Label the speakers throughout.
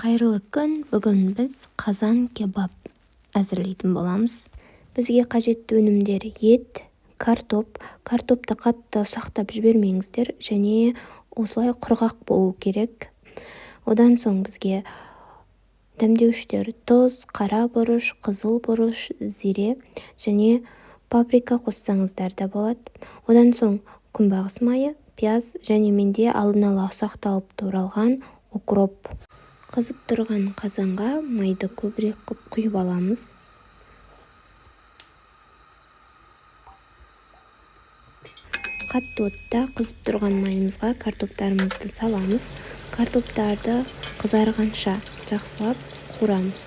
Speaker 1: Қайырлы күн, бүгін біз қазан кебаб әзірлейтін боламыз. Бізге қажетті өнімдер ет, картопты қатты ұсақтап жібермеңіздер және осылай құрғақ болу керек. Одан соң бізге дәмдеуіштер тұз, қара бұрыш, қызыл бұрыш, зире және паприка қоссаңыздар да болады. Одан соң күнбағыс майы, пияз және менде алдын ала ұсақталып туралған укроп. Қызып тұрған қазанға майды көбірек қып құйып аламыз. Қатты отта қызып тұрған майымызға картоптарымызды саламыз. Картоптарды қызарғанша жақсылап қуырамыз.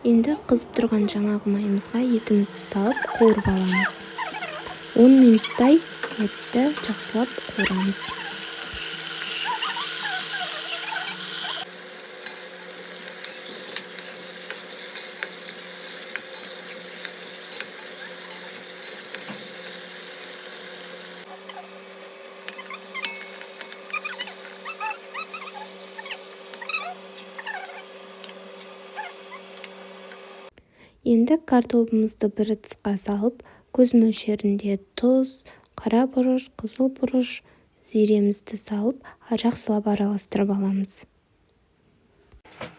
Speaker 1: Енді қызып тұрған жаңағы майымызға етімізді салып қуырып аламыз. 10 минуттай етті жақсылап қуырамыз. Енді картопымызды бір ыдысқа салып, көз мөлшерінде тұз, қара бұрыш, қызыл бұрыш, зиремізді салып, жақсылап араластырып аламыз.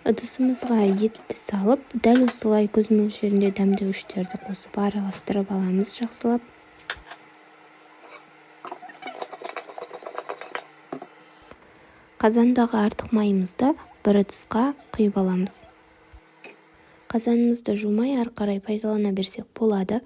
Speaker 1: Ыдысымызға етті салып, дәл осылай көз мөлшерінде дәмдеуіштерді қосып араластырып аламыз жақсылап. Қазандағы артық майымызды бір ыдысқа құйып аламыз. Қазанымызды жумай ары қарай пайдалана берсек болады.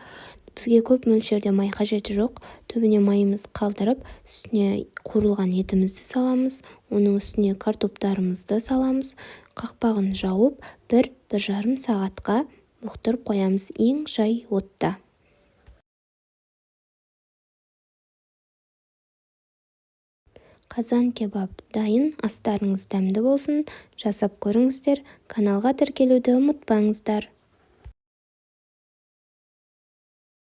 Speaker 1: Бізге көп мөлшерде май қажеті жоқ. Төбіне майымыз қалдырып, үстіне қуырылған етімізді саламыз. Оның үстіне картоптарымызды саламыз. Қақпағын жауып, 1-1,5 сағатқа бұқтырып қоямыз ең жай отта. Қазан кебаб дайын, астарыңыз дәмді болсын, жасап көріңіздер. Каналға тіркелуді ұмытпаңыздар.